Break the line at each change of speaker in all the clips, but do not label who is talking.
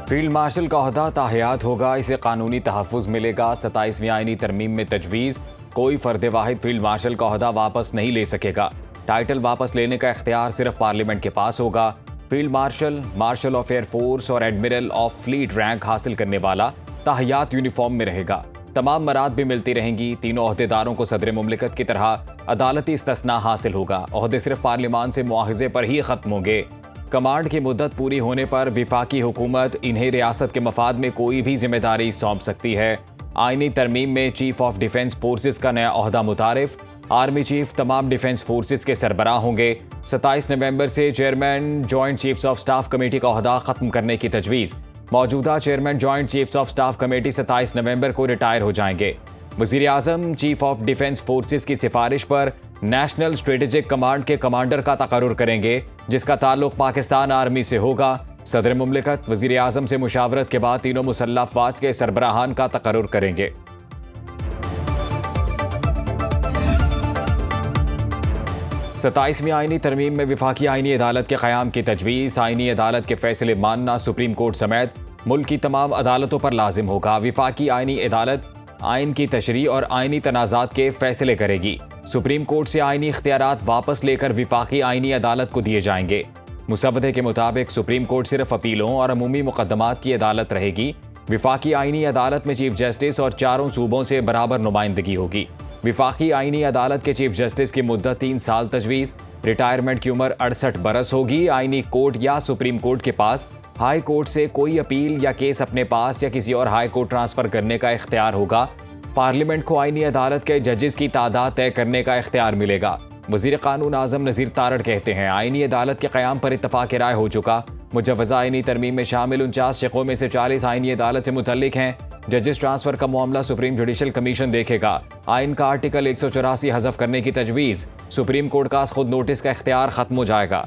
Field marshal का ओहदा ताहयात होगा, इसे कानूनी तहफ़्फ़ुज़ मिलेगा। 27वीं आईनी तरमीम में तजवीज़, कोई फ़र्द वाहिद फील्ड मार्शल का ओहदा वापस नहीं ले सकेगा। टाइटल वापस लेने का इख्तियार सिर्फ पार्लियामेंट के पास होगा। Field marshal, marshal of air force और एडमिरल ऑफ फ्लीट रैंक हासिल करने वाला ताहयात यूनिफॉर्म में रहेगा। तमाम मराद भी मिलती रहेंगी। तीनों ओहदेदारों को सदर मुमलिकत की तरह अदालती इस्तिस्ना हासिल होगा। ओहदे सिर्फ पार्लियामान से मुआवजे पर ही खत्म होंगे। कमांड की मुद्दत पूरी होने पर विफाकी हुकूमत इन्हें रियासत के मफाद में कोई भी जिम्मेदारी सौंप सकती है। आईनी तरमीम में चीफ ऑफ डिफेंस फोर्सेस का नया ओहदा मुतारिफ। आर्मी चीफ तमाम डिफेंस फोर्सेस के सरबराह होंगे। 27 नवंबर से chairman joint chiefs of staff committee का ओहदा खत्म करने की तजवीज़। मौजूदा chairman joint chiefs of staff committee 27 नवंबर को रिटायर हो जाएंगे। वज़ीर आज़म चीफ ऑफ डिफेंस फोर्सेस की सिफारिश पर नेशनल स्ट्रेटेजिक कमांड के कमांडर का तकर्रुर करेंगे, जिसका ताल्लुक पाकिस्तान आर्मी से होगा। सदर मुमलिकत वज़ीर आज़म से मुशावरत के बाद तीनों मुसल्लह अफ़वाज के सरबराहान का तकर्रुर करेंगे। 27वीं आईनी तरमीम में विफाकी आईनी अदालत के क़याम की तजवीज़। आईनी अदालत के फैसले मानना सुप्रीम कोर्ट समेत मुल्क की तमाम अदालतों पर लाजिम होगा। विफाकी आईनी अदालत आइन की तशरीह और आइनी तनाज़ात के फैसले करेगी। सुप्रीम कोर्ट से आइनी इख्तियारात वापस लेकर विफाकी आइनी अदालत को दिए जाएंगे। मुसवदे के मुताबिक सुप्रीम कोर्ट सिर्फ अपीलों और अमूमी मुकदमात की अदालत रहेगी। विफाकी आइनी अदालत में चीफ जस्टिस और चारों सूबों से बराबर नुमाइंदगी होगी। विफाकी आइनी अदालत के चीफ जस्टिस की मुद्दत 3 साल तजवीज़। रिटायरमेंट की उम्र 68 बरस होगी। आइनी कोर्ट या सुप्रीम कोर्ट के पास हाई कोर्ट से कोई अपील या केस अपने पास या किसी और हाई कोर्ट ट्रांसफर करने का इख्तियार होगा। पार्लियामेंट को आईनी अदालत के जजेस की तादाद तय करने का इख्तियार मिलेगा। वज़ीर कानून आज़म नज़ीर तारड़ कहते हैं, आईनी अदालत के क़याम पर इत्तफ़ाक़ राय हो चुका। मुजव्वज़ा आईनी तरमीम में शामिल 49 शिक़ों में से 40 आईनी अदालत से मुतल्लिक हैं। जजेस ट्रांसफ़र का मामला सुप्रीम जुडिशल कमीशन देखेगा। आइन का आर्टिकल 184 हज़फ करने की तजवीज़। सुप्रीम कोर्ट का खुद नोटिस का इख्तियार ख़त्म हो जाएगा।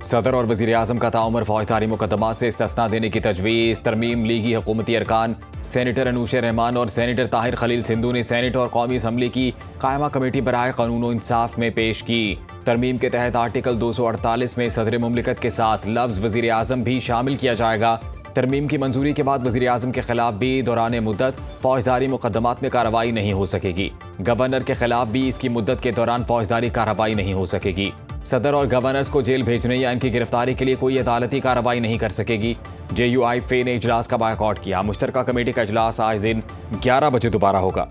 सदर और वज़ीर आज़म का ताउमर फौजदारी मुकदमात से इस्तिस्ना देने की तजवीज़। तरमीम लीगी हुकूमती अरकान सेनेटर अनूशे रहमान और सेनेटर ताहिर खलील सिंधु ने सेनेट और कौमी असम्बली की कायमा कमेटी बराए कानून व इंसाफ में पेश की। तरमीम के तहत आर्टिकल 248 में सदर मुमलिकत के साथ लफ्ज़ वज़ीर आज़म भी शामिल किया जाएगा। तरमीम की मंजूरी के बाद वज़ीर आज़म के खिलाफ भी दौरान मुद्दत फौजदारी मुकदमात में कार्रवाई नहीं हो सकेगी। गवर्नर के खिलाफ भी इसकी मुद्दत के दौरान फौजदारी कार्रवाई नहीं हो सकेगी। सदर और गवर्नर्स को जेल भेजने या इनकी गिरफ्तारी के लिए कोई अदालती कार्रवाई नहीं कर सकेगी। JUI-FA ने इजलास का बायकॉट किया। मुश्तरका कमेटी का इजलास आज दिन 11 बजे दोबारा होगा।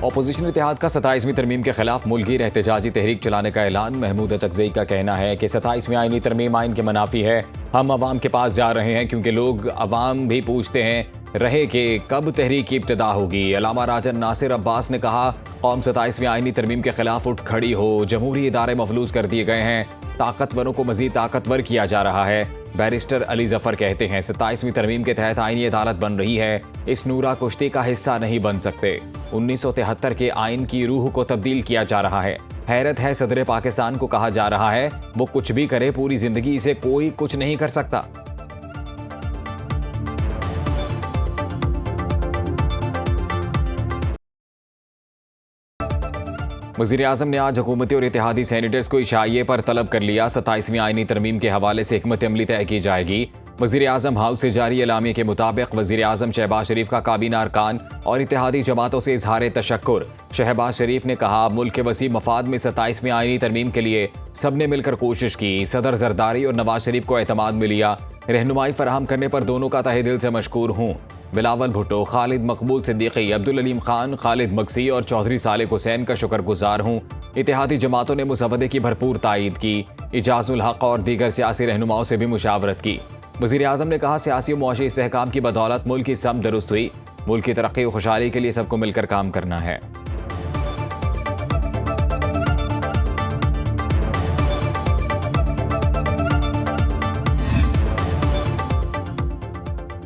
अपोजिशन इत्तेहाद का 27वीं तरमीम के खिलाफ मुल्की एहतजाजी तहरीक चलाने का ऐलान। महमूद अचकज़ई का कहना है कि 27वीं आईनी तरमीम आइन के मनाफी है। हम अवाम के पास जा रहे हैं क्योंकि लोग अवाम भी पूछते हैं रहे कि कब तहरीक की इब्तिदा होगी। अलामा राजन नासिर अब्बास ने कहा, कौम 27वीं आईनी तरमीम के खिलाफ उठ खड़ी हो। जमहूरी इदारे मफलूज कर दिए गए हैं। ताकतवरों को मजीद ताकतवर किया जा रहा है। बैरिस्टर अली जफर कहते हैं, 27वीं तरमीम के तहत आईनी अदालत बन रही है, इस नूरा कुश्ती का हिस्सा नहीं बन सकते। 1973 के आइन की रूह को तब्दील किया जा रहा है। हैरत है, सदर पाकिस्तान को कहा जा रहा है वो कुछ भी करे, पूरी जिंदगी इसे कोई कुछ नहीं कर सकता। वज़ीर आज़म ने आज हुकूमती और इत्तेहादी सेनेटर्स को इशाइये पर तलब कर लिया। 27वीं आईनी तरमीम के हवाले से हिकमत अमली तय की जाएगी। वज़ीर आज़म हाउस से जारी एलामिया के मुताबिक वज़ीर आज़म शहबाज शरीफ का काबीना अरकान और इत्तेहादी जमातों से इजहार तशक्कुर। शहबाज शरीफ ने कहा, मुल्क के वसी मफाद में 27वीं आईनी तरमीम के लिए सब ने मिलकर कोशिश की। सदर जरदारी और नवाज शरीफ को एतमाद में लिया। रहनुमाई फराहम करने पर दोनों का तहे दिल से मशकूर हूँ। बिलावल भुट्टो, खालिद मकबूल सिद्दीकी, अब्दुल अलीम खान, खालिद मकसी और चौधरी सालिक हुसैन का शुक्रगुजार हूँ। इत्तेहादी जमातों ने मुसवदे की भरपूर तायीद की। इजाजुल हक और दीगर सियासी रहनुमाओं से भी मुशावरत की। वज़ीर आज़म ने कहा, सियासी और मुआशी इस्तेहकाम की बदौलत मुल्क की सम दुरुस्त हुई। मुल्क की तरक्की और खुशहाली के लिए सबको मिलकर काम करना है।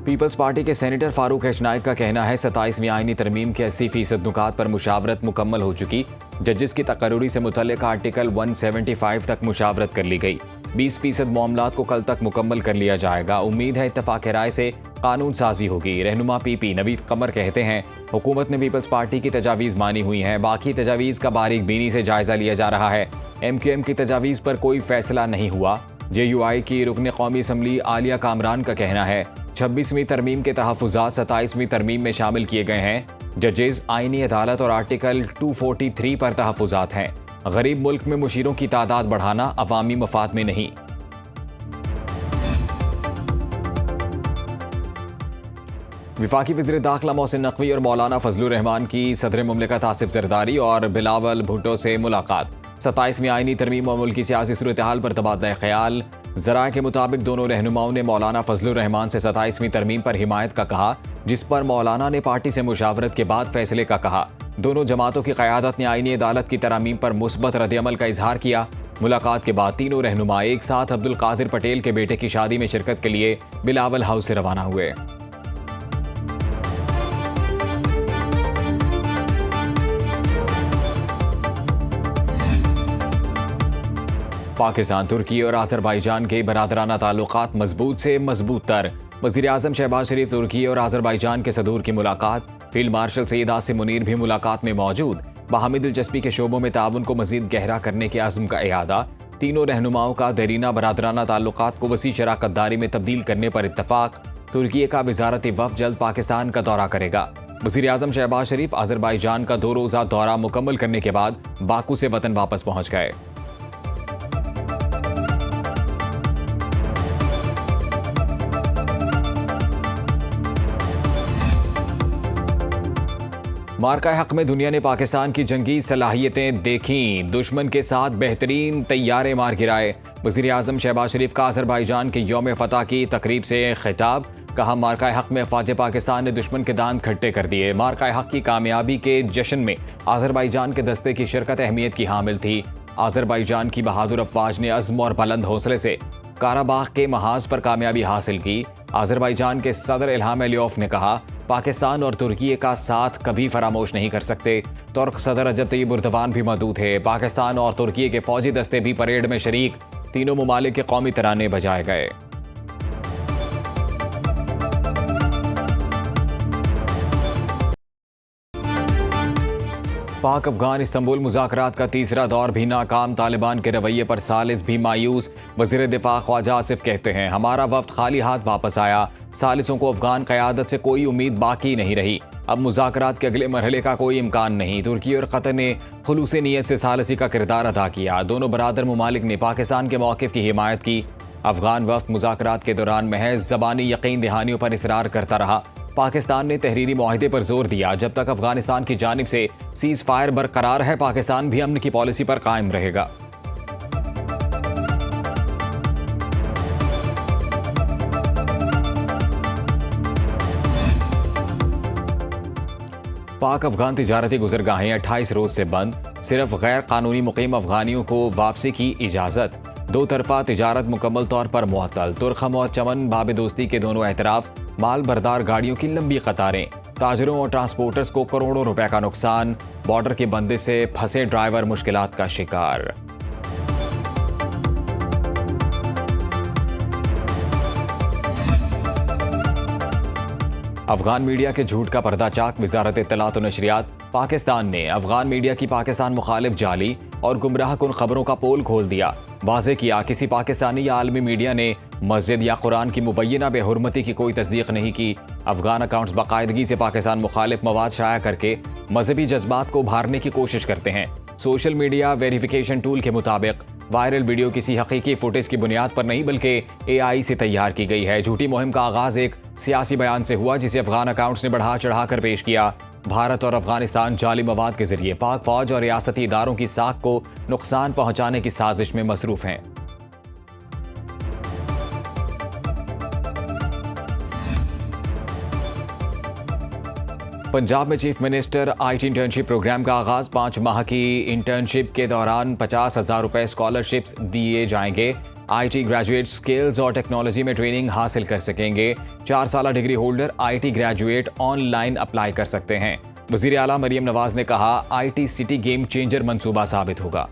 पीपल्स पार्टी के सेनेटर फारूक एच नाइक का कहना है, 27वीं आईनी तरमीम के 80% नुकात पर मुशावरत मुकम्मल हो चुकी। जजेस की तकर्रुरी से मुतल्लिक आर्टिकल 175 तक मुशावरत कर ली गई। 20% मामलात को कल तक मुकम्मल कर लिया जाएगा। उम्मीद है इत्तफाक राय से कानून साजी होगी। रहनुमा पीपी नवीद कमर कहते हैं, हुकूमत ने पीपल्स पार्टी की तजावीज़ मानी हुई हैं, बाकी तजावीज़ का बारीक बीनी से जायजा लिया जा रहा है। MQM की तजावीज़ पर कोई फैसला नहीं हुआ। JUI की रुकन कौमी असम्बली आलिया कामरान का कहना है 26वीं तरमीम के तहफ़्फ़ुज़ात 27वीं तरमीम में शामिल किए गए हैं। जजेस, आईनी अदालत और आर्टिकल 243 पर तहफ़्फ़ुज़ात हैं। गरीब मुल्क में मुशीरों की तादाद बढ़ाना अवामी मफाद में नहीं। वफाकी वज़ीर दाखिला मोहसिन नकवी और मौलाना फजलुर रहमान की सदर मुमलिकत आसिफ जरदारी और बिलावल भुट्टो से मुलाकात। 27वीं आईनी तरमीम और मुल्की सियासी सूरत हाल पर तबादला ख्याल। ज़राए के मुताबिक दोनों रहनुमाओं ने मौलाना फजलुर रहमान से 27वीं तरमीम पर हिमायत का कहा, जिस पर मौलाना ने पार्टी से मुशावरत के बाद फैसले का कहा। दोनों जमातों की क़यादत ने आईनी अदालत की तरामीम पर मुस्बत रद्द-ए-अमल का इजहार किया। मुलाकात के बाद तीनों रहनुमा एक साथ अब्दुल कादिर पटेल के बेटे की शादी में शिरकत के लिए बिलावल हाउस से रवाना हुए। पाकिस्तान, तुर्की और आज़रबाईजान के बरादराना ताल्लुकात मजबूत से मजबूत तर। वज़ीर आज़म शहबाज शरीफ तुर्की और आज़रबाईजान के सदूर की मुलाकात। फील्ड मार्शल सैयद आसिम मुनीर भी मुलाकात में मौजूद। बाहमी दिलचस्पी के शोबों में ताउन को मज़ीद गहरा करने के आज़म का इरादा। तीनों रहनुमाओं का देरीना बरादराना ताल्लुकात को वसी शराकतदारी में तब्दील करने पर इत्तफाक। तुर्की का वज़ारती वफ़द जल्द पाकिस्तान का दौरा करेगा। वज़ीर आज़म शहबाज शरीफ आज़रबाईजान का 2 रोज़ा दौरा मुकम्मल करने के बाद बाकू से वतन वापस पहुँच गए। मार्का हक में दुनिया ने पाकिस्तान की जंगी सलाहियतें देखीं, दुश्मन के साथ बेहतरीन तैयारे मार गिराए। वज़ीर आज़म शहबाज शरीफ का आज़रबाईजान के यौम फतह की तकरीब से खिताब। कहा, मार्का हक में अफ़वाज पाकिस्तान ने दुश्मन के दांत खट्टे कर दिए। मार्का हक की कामयाबी के जश्न में आज़रबाईजान के दस्ते की शिरकत अहमियत की हामिल थी। आज़रबाईजान की बहादुर अफ़वाज ने अज़्म और बुलंद हौसले से काराबाग के महाज पर कामयाबी हासिल की। आज़रबाईजान के सदर इल्हाम अलियोफ ने कहा, पाकिस्तान और तुर्की का साथ कभी फरामोश नहीं कर सकते। तुर्क सदर रजब तय्यिब एर्दोगान भी मौजूद थे। पाकिस्तान और तुर्की के फौजी दस्ते भी परेड में शरीक। तीनों ममालिक के कौमी तराने बजाए गए। पाक अफगान इस्तंबुल मुज़ाकरात का तीसरा दौर भी नाकाम। तालिबान के रवैये पर सालिस भी मायूस। वज़ीर दिफा ख्वाजा आसिफ कहते हैं, हमारा वफ्द खाली हाथ वापस आया। सालिसों को अफगान क़यादत से कोई उम्मीद बाकी नहीं रही। अब मुज़ाकरात के अगले मरहले का कोई इम्कान नहीं। तुर्की और कतर ने खुलूस नीयत से सालिसी का किरदार अदा किया। दोनों बरादर ममालिक ने पाकिस्तान के मौक़िफ़ की हिमायत की। अफगान वफ्द मुज़ाकरात के दौरान महज ज़बानी यकीन दहानियों पर इसरार करता रहा। पाकिस्तान ने तहरीरी मुआहदे पर जोर दिया। जब तक अफगानिस्तान की जानिब से सीज़ फायर बरकरार है, पाकिस्तान भी अमन की पॉलिसी पर कायम रहेगा। पाक अफगान तिजारती गुजरगाहें 28 रोज से बंद। सिर्फ गैर कानूनी मुकीम अफगानियों को वापसी की इजाज़त। 2 तरफा तिजारत मुकम्मल तौर पर मुअत्तल। तुर्खम और चमन बाब दोस्ती के दोनों एतराफ़। माल बरदार गाड़ियों की लंबी कतारें। ताजरों और ट्रांसपोर्टर्स को करोड़ों रुपए का नुकसान। बॉर्डर के बंदिश से फंसे ड्राइवर मुश्किलात का शिकार। अफगान मीडिया के झूठ का पर्दाचाक। वज़ारत इत्तलात और नशरियात। पाकिस्तान ने अफगान मीडिया की पाकिस्तान मुखालिफ जाली और गुमराह कुन खबरों का पोल खोल दिया। वाज़े किया, किसी पाकिस्तानी या आलमी मीडिया ने मस्जिद या कुरान की मुबैना बेहुरमती की कोई तस्दीक नहीं की। अफगान अकाउंट्स बाकायदगी से पाकिस्तान मुखालिफ मवाद शाया करके मजहबी जज्बात को उभारने की कोशिश करते हैं। सोशल मीडिया वेरिफिकेशन टूल के मुताबिक वायरल वीडियो किसी हकीकी फुटेज की बुनियाद पर नहीं बल्कि AI से तैयार की गई है। झूठी मुहिम का आगाज एक सियासी बयान से हुआ, जिसे अफगान अकाउंट्स ने बढ़ा चढ़ा कर पेश किया। भारत और अफगानिस्तान जाली मवाद के जरिए पाक फौज और रियासती इदारों की साख को नुकसान पहुंचाने की साजिश में मसरूफ हैं। पंजाब में chief minister IT internship programme का आगाज। 5 माह की इंटर्नशिप के दौरान 50,000 रुपए स्कॉलरशिप्स दिए जाएंगे। IT ग्रेजुएट स्किल्स और टेक्नोलॉजी में ट्रेनिंग हासिल कर सकेंगे। 4 साल degree holder IT graduate online apply कर सकते हैं। वज़ीर आला मरियम नवाज ने कहा, IT सिटी गेम चेंजर मंसूबा साबित होगा।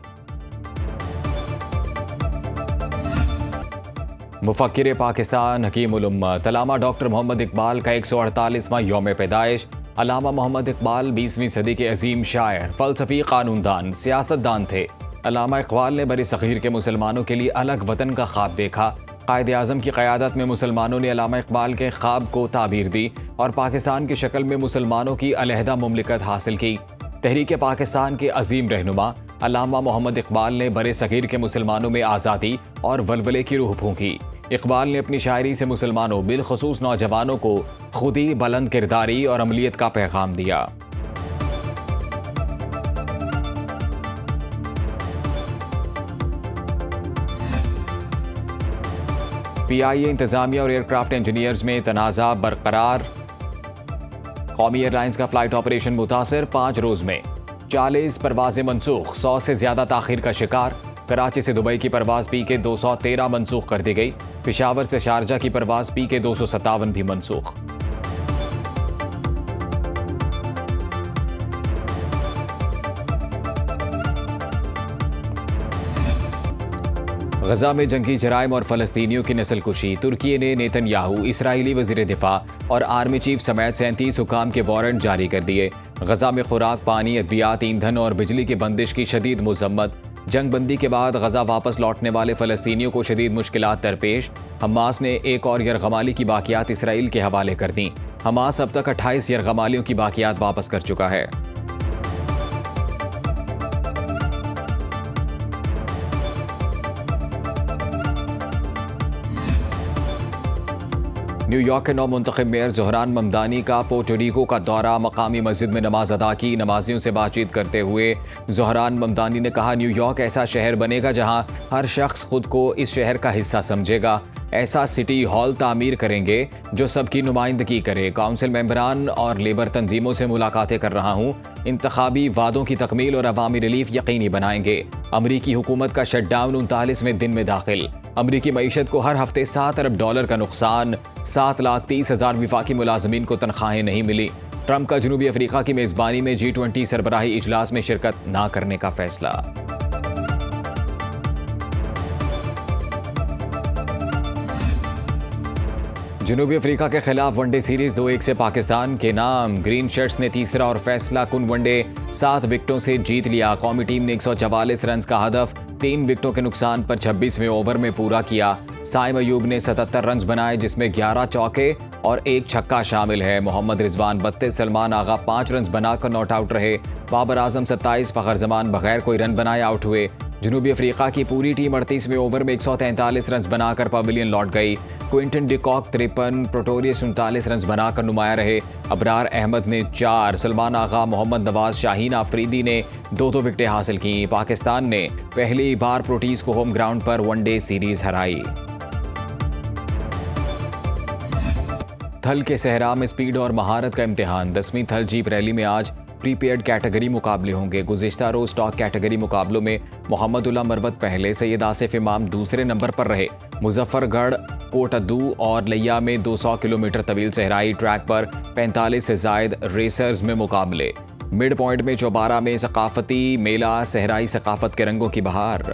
मुफक्किर पाकिस्तान हकीम उल उम्मत अल्लामा डॉक्टर मोहम्मद इकबाल का 148वां यौम पैदाइश। अल्लामा मोहम्मद इकबाल 20वीं सदी के अजीम शायर, फ़लसफ़ी, कानूनदान, सियासतदान थे। अल्लामा इकबाल ने बरी सग़ीर के मुसलमानों के लिए अलग वतन का ख्वाब देखा। कायद आज़म की क़यादत में मुसलमानों ने अल्लामा इकबाल के ख्वाब को ताबीर दी और पाकिस्तान की शक्ल में मुसलमानों की अलहदा मुमलिकत हासिल की। तहरीक पाकिस्तान के अजीम रहनुमा अल्लामा मोहम्मद इकबाल ने बरे सग़ीर के मुसलमानों में आज़ादी और वलवले की रूह फूंकी। इकबाल ने अपनी शायरी से मुसलमानों, बिलखसूस नौजवानों को खुदी, बुलंद किरदारी और अमलियत का पैगाम दिया। PIA इंतजामिया और एयरक्राफ्ट इंजीनियर्स में तनाज़ा बरकरार। कौमी एयरलाइंस का फ्लाइट ऑपरेशन मुतासर, 5 रोज में 40 परवाजें मनसूख, 100 से ज्यादा ताखीर का शिकार। कराची से दुबई की परवाज PK 213 मनसूख कर दी गई। पेशावर से शारजा की परवाज PK 257 भी मनसूख। गजा में जंगी जराइम और फलस्तीनियों की नस्लकुशी। तुर्की ने नेतन्याहू, इसराइली वजीर दिफा और आर्मी चीफ समेत 37 हुकाम के वारंट जारी कर दिए। गजा में खुराक, पानी, अद्वियात, ईंधन और बिजली की बंदिश की शदीद मजम्मत। जंग बंदी के बाद गजा वापस लौटने वाले फलस्तीनियों को शदीद मुश्किलात दरपेश। हमास ने एक और यरगमाली की बाकियात इसराइल के हवाले कर दी। हमास अब तक 28 यरगमालियों की बाकियात वापस कर चुका है। न्यूयॉर्क के नौ मुंतखब मेयर ज़ोहरान ममदानी का पोर्टोरिको का दौरा। मकामी मस्जिद में नमाज अदा की। नमाजियों से बातचीत करते हुए ज़ोहरान ममदानी ने कहा, न्यूयॉर्क ऐसा शहर बनेगा जहां हर शख्स खुद को इस शहर का हिस्सा समझेगा। ऐसा सिटी हॉल तामीर करेंगे जो सबकी नुमाइंदगी करे। काउंसिल मेंबरान और लेबर तंजीमों से मुलाकातें कर रहा हूँ। इंतखाबी वादों की तकमील और अवामी रिलीफ यकीनी बनाएंगे। अमरीकी हुकूमत का शटडाउन 39वें दिन में दाखिल। अमरीकी मईशत को हर हफ्ते $7 अरब का नुकसान। 7,30,000 विफाकी मुलाजमीन को तनख्वाहें नहीं मिली। ट्रंप का जनूबी अफ्रीका की मेज़बानी में G20 सरबराही इजलास में शिरकत न करने का फैसला। जनूबी अफ्रीका के खिलाफ वनडे सीरीज 2-1 से पाकिस्तान के नाम। ग्रीन शर्ट्स ने तीसरा और फैसला कुन वनडे 7 विकेटों से जीत लिया। कौमी टीम ने 144 रन का हदफ 3 विकेटों के नुकसान पर 26वें ओवर में पूरा किया। साइम अयूब ने 77 रन बनाए, जिसमें 11 चौके और 1 छक्का शामिल है। मोहम्मद रिजवान 32, सलमान आगा 5 रन बनाकर नॉट आउट रहे। बाबर आजम 27, फ़खर जमान बगैर कोई रन बनाए आउट हुए। जनूबी अफ्रीका की पूरी टीम 38वें ओवर में 143 रन बनाकर पवेलियन लौट गई। क्विंटन डिकॉक 53, प्रोटोरियस 39 रन बनाकर नुमाया रहे। अबरार अहमद ने 4, सलमान आगा, मोहम्मद नवाज, शाहीन आफरीदी ने 2-2 विकेटें हासिल की। पाकिस्तान ने पहली बार प्रोटीज को होम ग्राउंड पर वनडे सीरीज हराई। थल के सहरा में स्पीड और महारत का इम्तिहान। 10वीं थल जीप रैली में आज प्रीपेड कैटेगरी मुकाबले होंगे। गुज़िश्ता रोज स्टॉक कैटेगरी मुकाबलों में मोहम्मदुल्लाह मरवत पहले, सैयद आसिफ इमाम दूसरे नंबर पर रहे। मुजफ्फरगढ़, कोटद्दू और लिया में 200 किलोमीटर तवील सहराई ट्रैक पर 45 से जायद रेसर्स में मुकाबले। मिड पॉइंट में चौबारा में सकाफती मेला, सहराई सकाफत के रंगों की बहार।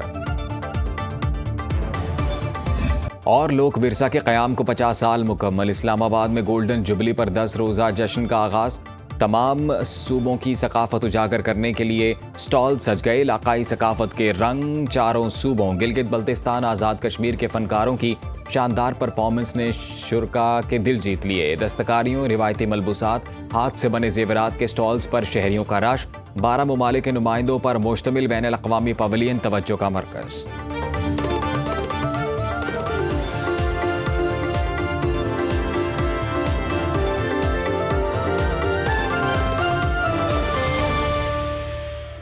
और लोक विरसा के क़याम को 50 साल मुकम्मल। इस्लामाबाद में गोल्डन जुबली पर 10 रोज़ा जश्न का आगाज़। तमाम सूबों की सकाफत उजागर करने के लिए स्टॉल सज गए। इलाकाई सकाफत के रंग चारों सूबों, गिलगित बल्तिस्तान, आज़ाद कश्मीर के फनकारों की शानदार परफॉर्मेंस ने शुरका के दिल जीत लिए। दस्तकारियों, रिवायती मलबूसात, हाथ से बने जेवरात के स्टॉल्स पर शहरियों का रश। 12 ममालिक के नुमाइंदों पर मुश्तमिल बैनुल अक़वामी पवेलियन तवज्जो का मरकज़।